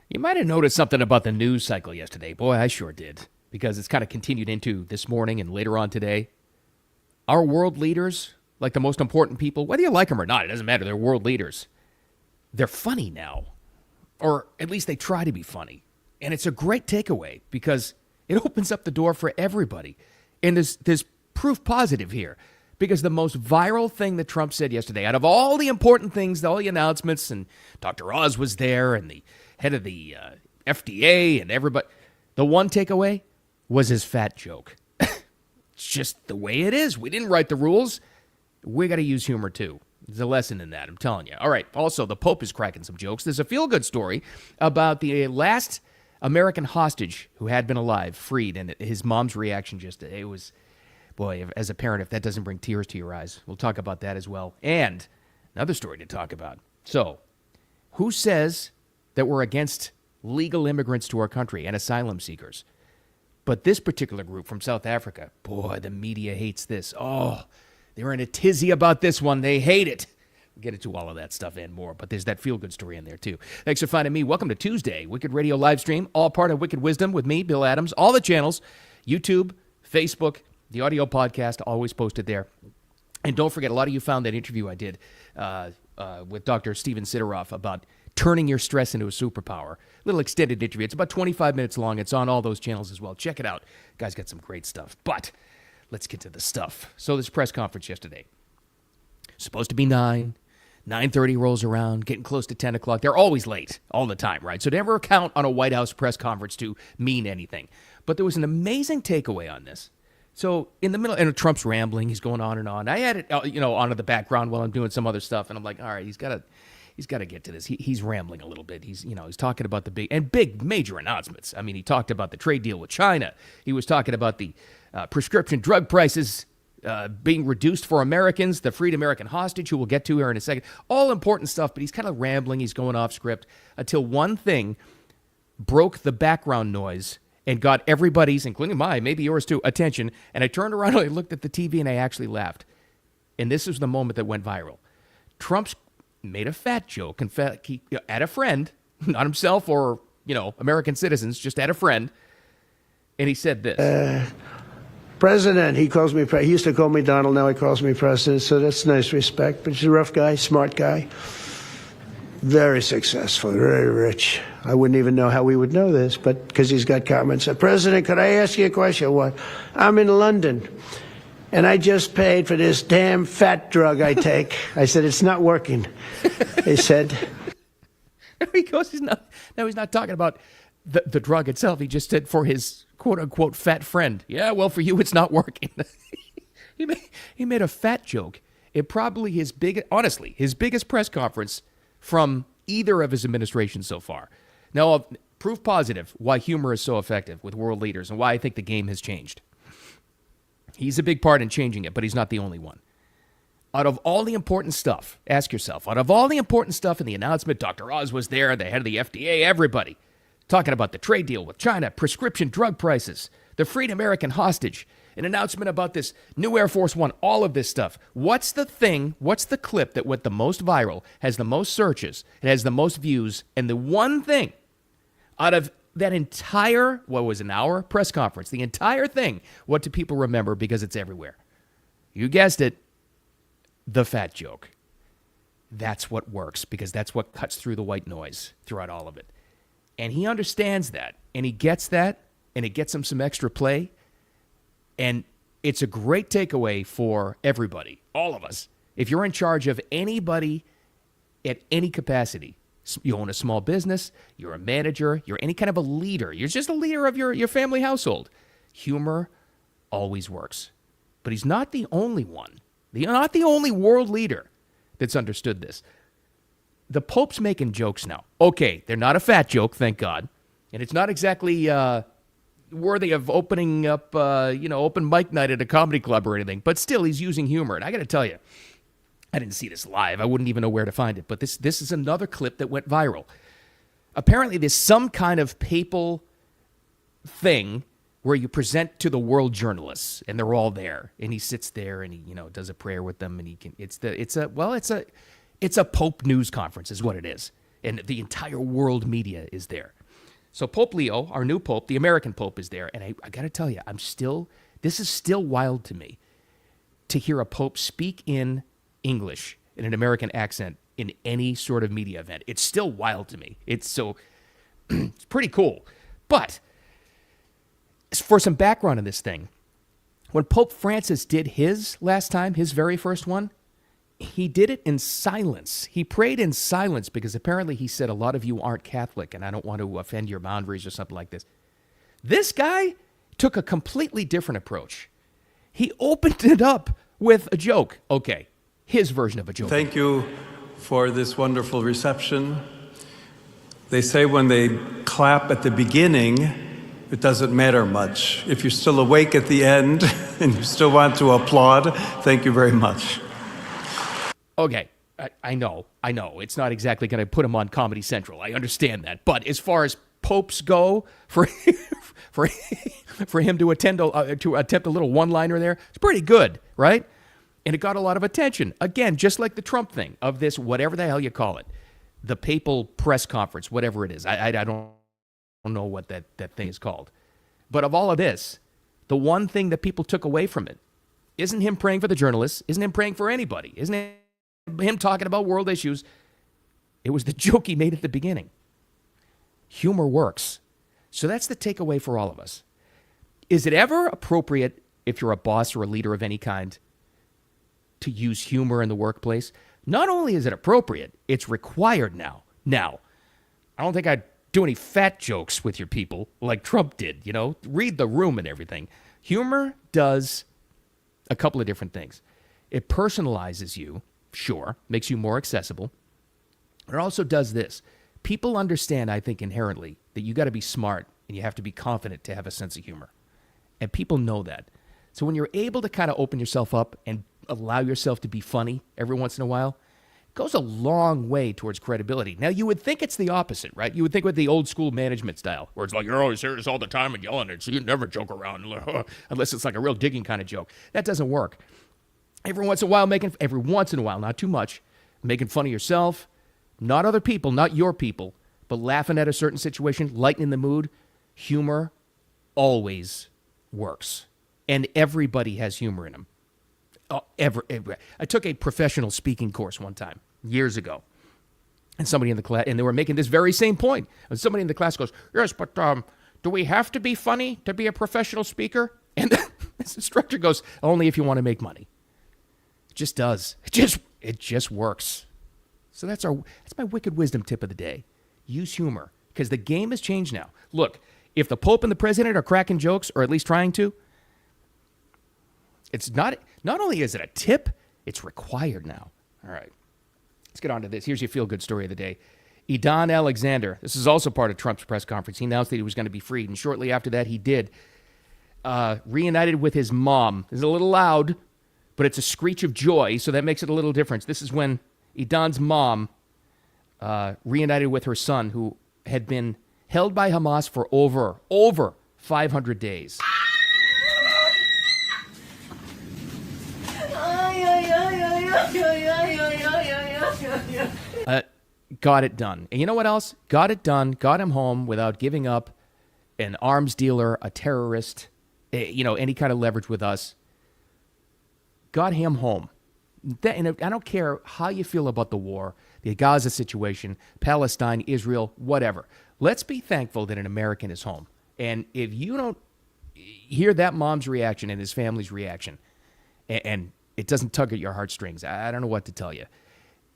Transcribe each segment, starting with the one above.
You might have noticed something about the news cycle yesterday. Boy, I sure did. Because it's kind of continued into this morning and later on today. Our world leaders, like the most important people, whether you like them or not, it doesn't matter. They're world leaders. They're funny now. Or at least they try to be funny. And it's a great takeaway because it opens up the door for everybody. And there's proof positive here. Because the most viral thing that Trump said yesterday, out of all the important things, all the announcements, and Dr. Oz was there, and the head of the FDA, and everybody, the one takeaway was his fat joke. It's just the way it is. We didn't write the rules. We got to use humor, too. There's a lesson in that, I'm telling you. All right, also, the Pope is cracking some jokes. There's a feel-good story about the last American hostage who had been alive, freed, and his mom's reaction just, it was... Boy, as a parent, if that doesn't bring tears to your eyes, we'll talk about that as well. And another story to talk about. So, who says that we're against legal immigrants to our country and asylum seekers? But this particular group from South Africa, boy, the media hates this. Oh, they're in a tizzy about this one. They hate it. We'll get into all of that stuff and more, but there's that feel-good story in there, too. Thanks for finding me. Welcome to Tuesday, Wicked Radio live stream, all part of Wicked Wisdom with me, Bill Adams. All the channels, YouTube, Facebook, the audio podcast, always posted there. And don't forget, a lot of you found that interview I did with Dr. Steven Sidoroff about turning your stress into a superpower. Little extended interview. It's about 25 minutes long. It's on all those channels as well. Check it out. Guys got some great stuff. But let's get to the stuff. So this press conference yesterday. Supposed to be 9:30 rolls around, getting close to 10 o'clock. They're always late, all the time, right? So never count on a White House press conference to mean anything. But there was an amazing takeaway on this. So in the middle, and Trump's rambling, he's going on and on. I had it, on in the background while I'm doing some other stuff, and I'm like, all right, he's got to get to this. He's rambling a little bit. He's talking about the big major announcements. I mean, he talked about the trade deal with China. He was talking about the prescription drug prices being reduced for Americans, the freed American hostage, who we'll get to here in a second. All important stuff, but he's kind of rambling. He's going off script until one thing broke the background noise and got everybody's, including mine, maybe yours too, attention. And I turned around and I looked at the TV and I actually laughed. And this was the moment that went viral. Trump's made a fat joke at a friend, not himself or, American citizens, just at a friend. And he said this. President, he calls me, he used to call me Donald, now he calls me President, so that's nice respect. But he's a rough guy, smart guy. Very successful, very rich. I wouldn't even know how we would know this, but because he's got comments. President, could I ask you a question? What? I'm in London, and I just paid for this damn fat drug I take. I said, it's not working. He said. He goes, he's not talking about the drug itself. He just said for his quote-unquote fat friend. Yeah, well, for you, it's not working. He made a fat joke. It probably his biggest press conference from either of his administrations so far. Now, proof positive why humor is so effective with world leaders and why I think the game has changed. He's a big part in changing it, but he's not the only one. Out of all the important stuff, ask yourself, out of all the important stuff in the announcement, Dr. Oz was there, the head of the FDA, everybody, talking about the trade deal with China, prescription drug prices, the freed American hostage, an announcement about this new Air Force One, all of this stuff. What's the clip that went the most viral, has the most searches, it has the most views, and the one thing out of that entire, an hour press conference, the entire thing, what do people remember because it's everywhere? You guessed it, the fat joke. That's what works because that's what cuts through the white noise throughout all of it. And he understands that, and he gets that, and it gets him some extra play. And it's a great takeaway for everybody, all of us. If you're in charge of anybody at any capacity, you own a small business, you're a manager, you're any kind of a leader, you're just a leader of your family household, humor always works. But he's not the only one. He's not the only world leader that's understood this. The Pope's making jokes now. Okay, they're not a fat joke, thank God. And it's not exactly worthy of opening up, open mic night at a comedy club or anything. But still, he's using humor. And I got to tell you, I didn't see this live. I wouldn't even know where to find it. But this is another clip that went viral. Apparently, there's some kind of papal thing where you present to the world journalists, and they're all there. And he sits there and he, does a prayer with them. And it's a Pope news conference is what it is. And the entire world media is there. So Pope Leo, our new pope, the American pope, is there. And I got to tell you, this is still wild to me to hear a pope speak in English in an American accent in any sort of media event. It's still wild to me. It's pretty cool. But for some background on this thing, when Pope Francis did his last time, his very first one, he did it in silence. He prayed in silence because apparently he said, a lot of you aren't Catholic and I don't want to offend your boundaries or something like this. This guy took a completely different approach. He opened it up with a joke. Okay, his version of a joke. Thank you for this wonderful reception. They say when they clap at the beginning, it doesn't matter much. If you're still awake at the end and you still want to applaud, thank you very much. Okay, I know. It's not exactly going to put him on Comedy Central. I understand that. But as far as popes go, for him to attempt a little one-liner there, it's pretty good, right? And it got a lot of attention. Again, just like the Trump thing of this, whatever the hell you call it, the papal press conference, whatever it is. I don't know what that thing is called. But of all of this, the one thing that people took away from it isn't him praying for the journalists, isn't him praying for anybody, isn't it him talking about world issues. It was the joke he made at the beginning. Humor works. So that's the takeaway for all of us. Is it ever appropriate, if you're a boss or a leader of any kind, to use humor in the workplace? Not only is it appropriate, it's required now. Now, I don't think I'd do any fat jokes with your people like Trump did, read the room and everything. Humor does a couple of different things. It personalizes you, sure, makes you more accessible. It also does this. People understand, I think, inherently that you got to be smart and you have to be confident to have a sense of humor. And people know that. So when you're able to kind of open yourself up and allow yourself to be funny every once in a while, it goes a long way towards credibility. Now, you would think it's the opposite, right? You would think with the old school management style, where it's like, you're always serious all the time and yelling it, so you never joke around, unless it's like a real digging kind of joke. That doesn't work. Every once in a while, not too much, making fun of yourself, not other people, not your people, but laughing at a certain situation, lightening the mood. Humor always works. And everybody has humor in them. I took a professional speaking course one time, years ago. And somebody in the class, and they were making this very same point. And somebody in the class goes, yes, but do we have to be funny to be a professional speaker? And this instructor goes, only if you want to make money. It just does. It just works. So that's my wicked wisdom tip of the day. Use humor, because the game has changed now. Look, if the Pope and the President are cracking jokes, or at least trying to, it's not only is it a tip, it's required now. All right, let's get on to this. Here's your feel-good story of the day. Idan Alexander, this is also part of Trump's press conference. He announced that he was going to be freed, and shortly after that, he did. Reunited with his mom. It's a little loud, but it's a screech of joy, so that makes it a little different. This is when Idan's mom reunited with her son, who had been held by Hamas for over 500 days. Got it done. And you know what else? Got it done. Got him home without giving up an arms dealer, a terrorist, any kind of leverage with us. Got him home. And I don't care how you feel about the war, the Gaza situation, Palestine, Israel, whatever. Let's be thankful that an American is home. And if you don't hear that mom's reaction and his family's reaction, and it doesn't tug at your heartstrings, I don't know what to tell you.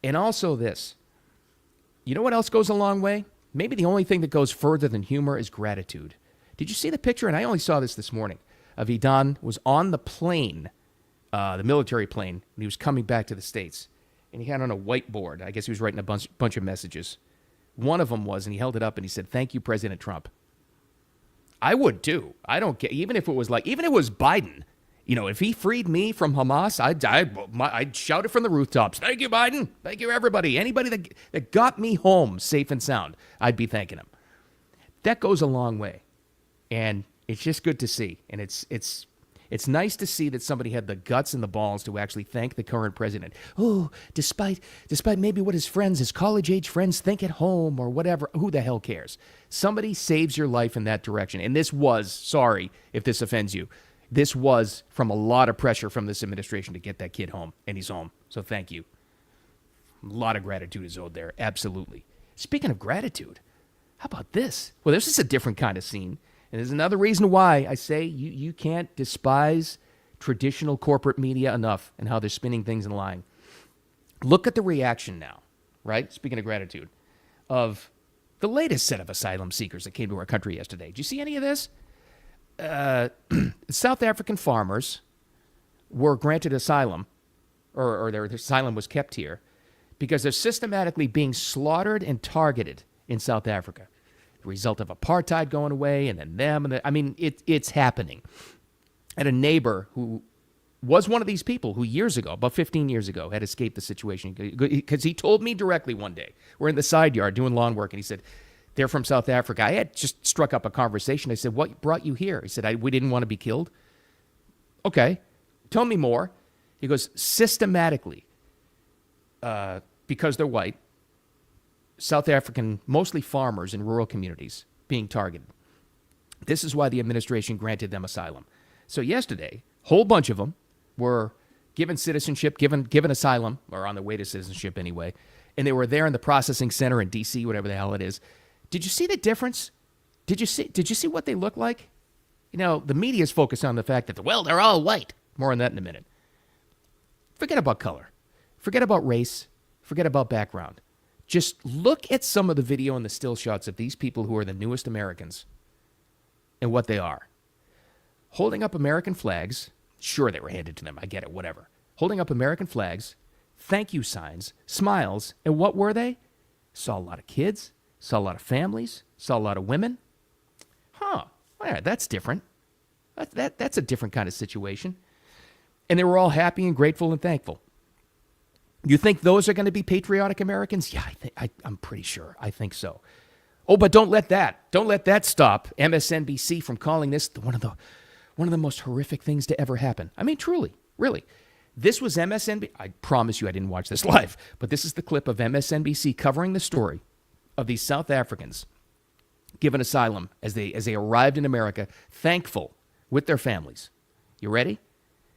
And also this, you know what else goes a long way? Maybe the only thing that goes further than humor is gratitude. Did you see the picture? And I only saw this morning, of Idan was on the plane, the military plane, and he was coming back to the States. And he had on a whiteboard, I guess he was writing a bunch of messages. One of them was, and he held it up and he said, "Thank you, President Trump." I would too. I don't care. Even if it was Biden, if he freed me from Hamas, I'd shout it from the rooftops. Thank you, Biden. Thank you, everybody. Anybody that got me home safe and sound, I'd be thanking him. That goes a long way. And it's just good to see. And it's It's nice to see that somebody had the guts and the balls to actually thank the current president. Oh, despite maybe what his friends, his college-age friends think at home or whatever, who the hell cares? Somebody saves your life in that direction. And this was, sorry if this offends you, this was from a lot of pressure from this administration to get that kid home, and he's home. So thank you. A lot of gratitude is owed there, absolutely. Speaking of gratitude, how about this? Well, this is a different kind of scene. And there's another reason why I say you can't despise traditional corporate media enough and how they're spinning things and lying. Look at the reaction now, right? Speaking of gratitude, of the latest set of asylum seekers that came to our country yesterday. Did you see any of this? South African farmers were granted asylum, or their asylum was kept here, because they're systematically being slaughtered and targeted in South Africa. The result of apartheid going away, and then them. It's happening. And a neighbor who was one of these people who years ago, about 15 years ago, had escaped the situation. Because he told me directly one day, we're in the side yard doing lawn work, and he said, they're from South Africa. I had just struck up a conversation. I said, what brought you here? He said, we didn't want to be killed. Okay, tell me more. He goes, systematically, because they're white, South African, mostly farmers in rural communities, being targeted. This is why the administration granted them asylum. So yesterday, a whole bunch of them were given citizenship, given asylum, or on their way to citizenship anyway, and they were there in the processing center in D.C., whatever the hell it is. Did you see the difference? Did you see what they look like? You know, the media is focused on the fact that, well, they're all white. More on that in a minute. Forget about color. Forget about race. Forget about background. Just look at some of the video and the still shots of these people who are the newest Americans and what they are. Holding up American flags. Sure, they were handed to them. I get it, whatever. Holding up American flags, thank you signs, smiles, and what were they? Saw a lot of kids, saw a lot of families, saw a lot of women. Huh, yeah, that's different. That's a different kind of situation. And they were all happy and grateful and thankful. You think those are going to be patriotic Americans? Yeah, I'm pretty sure. I think so. Oh, but don't let that stop MSNBC from calling this one of the most horrific things to ever happen. I mean, truly, really. This was MSNBC. I promise you I didn't watch this live, but this is the clip of MSNBC covering the story of these South Africans given asylum as they arrived in America, thankful with their families. You ready?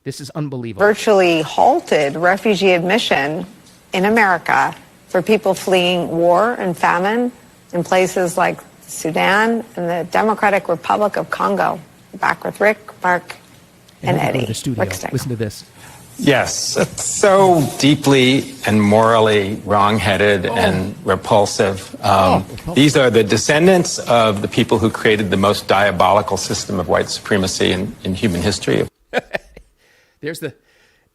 This is unbelievable. Virtually halted refugee admission in America for people fleeing war and famine in places like Sudan and the Democratic Republic of Congo. Back with Rick, Mark, and Eddie. The studio. Listen to this. Yes, it's so deeply and morally wrong-headed and repulsive. These are the descendants of the people who created the most diabolical system of white supremacy in human history. There's the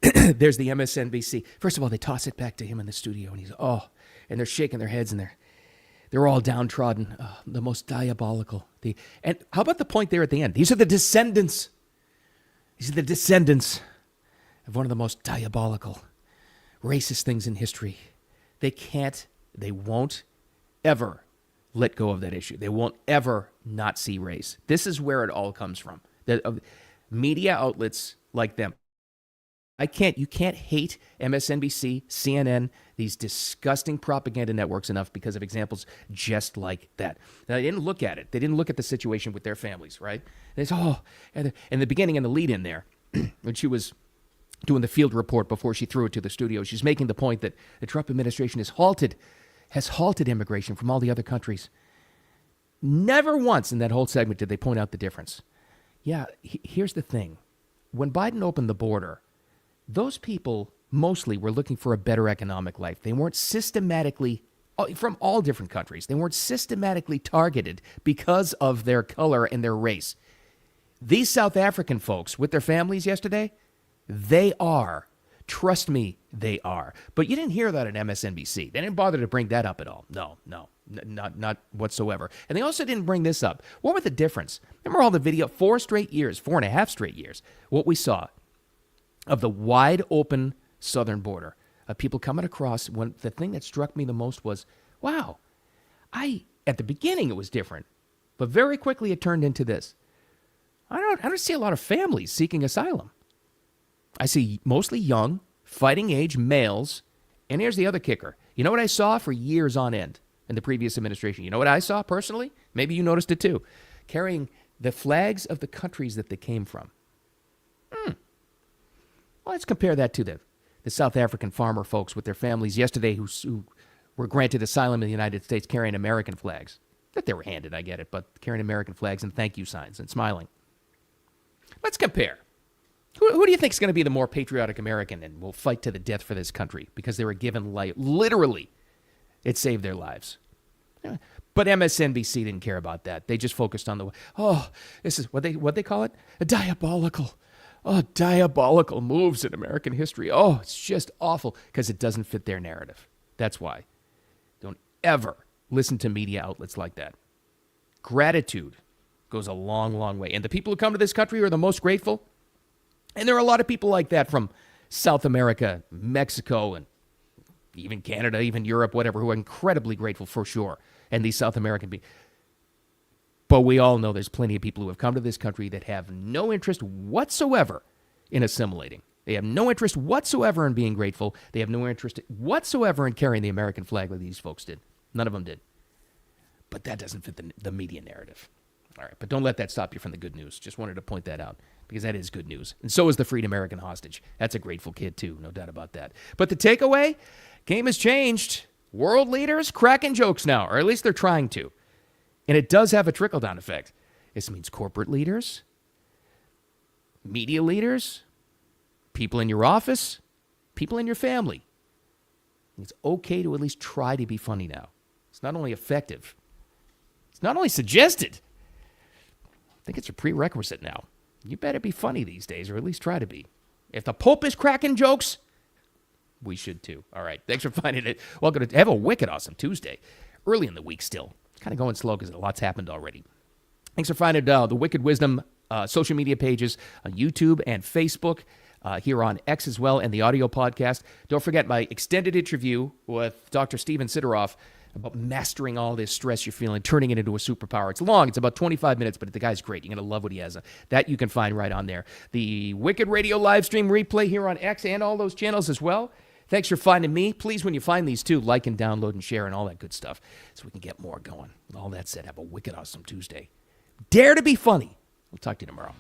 MSNBC. First of all, they toss it back to him in the studio, and he's and they're shaking their heads, and they're all downtrodden. The most diabolical. And how about the point there at the end? These are the descendants. These are the descendants of one of the most diabolical, racist things in history. They won't ever let go of that issue. They won't ever not see race. This is where it all comes from. Media outlets like them. You can't hate MSNBC, CNN, these disgusting propaganda networks enough because of examples just like that. Now, they didn't look at it. They didn't look at the situation with their families, right? They said, and the beginning and the lead in there, when she was doing the field report before she threw it to the studio, she's making the point that the Trump administration has halted immigration from all the other countries. Never once in that whole segment did they point out the difference. Yeah, here's the thing. When Biden opened the border, those people mostly were looking for a better economic life. They weren't systematically, from all different countries, they weren't systematically targeted because of their color and their race. These South African folks with their families yesterday, they are. Trust me, they are. But you didn't hear that at MSNBC. They didn't bother to bring that up at all. No, not whatsoever. And they also didn't bring this up. What was the difference? Remember all the video, 4.5 straight years, what we saw of the wide open southern border of people coming across. When the thing that struck me the most was, wow, at the beginning it was different, but very quickly it turned into this. I don't see a lot of families seeking asylum. I see mostly young, fighting age males. And here's the other kicker. You know what I saw for years on end in the previous administration? You know what I saw personally? Maybe you noticed it too. Carrying the flags of the countries that they came from. Well, let's compare that to the South African farmer folks with their families yesterday who were granted asylum in the United States carrying American flags. That they were handed, I get it, but carrying American flags and thank you signs and smiling. Let's compare. Who do you think is going to be the more patriotic American and will fight to the death for this country because they were given life? Literally, it saved their lives. But MSNBC didn't care about that. They just focused on this is what they call it? Diabolical moves in American history. Oh, it's just awful because it doesn't fit their narrative. That's why. Don't ever listen to media outlets like that. Gratitude goes a long, long way. And the people who come to this country are the most grateful. And there are a lot of people like that from South America, Mexico, and even Canada, even Europe, whatever, who are incredibly grateful for sure. And these South American people. But we all know there's plenty of people who have come to this country that have no interest whatsoever in assimilating. They have no interest whatsoever in being grateful. They have no interest whatsoever in carrying the American flag like these folks did. None of them did. But that doesn't fit the media narrative. All right, but don't let that stop you from the good news. Just wanted to point that out because that is good news. And so is the freed American hostage. That's a grateful kid too, no doubt about that. But the takeaway, game has changed. World leaders cracking jokes now, or at least they're trying to. And it does have a trickle-down effect. This means corporate leaders, media leaders, people in your office, people in your family. It's okay to at least try to be funny now. It's not only effective, it's not only suggested. I think it's a prerequisite now. You better be funny these days, or at least try to be. If the Pope is cracking jokes, we should too. All right, thanks for finding it. Welcome to have a wicked awesome Tuesday. Early in the week still. It's kind of going slow because a lot's happened already. Thanks for finding the Wicked Wisdom social media pages on YouTube and Facebook, here on X as well, and the audio podcast. Don't forget my extended interview with Dr. Steven Sidoroff about mastering all this stress you're feeling, turning it into a superpower. It's long. It's about 25 minutes, but the guy's great. You're going to love what he has. That you can find right on there. The Wicked Radio live stream replay here on X and all those channels as well. Thanks for finding me. Please, when you find these too, like and download and share and all that good stuff so we can get more going. All that said, have a wicked awesome Tuesday. Dare to be funny. We'll talk to you tomorrow.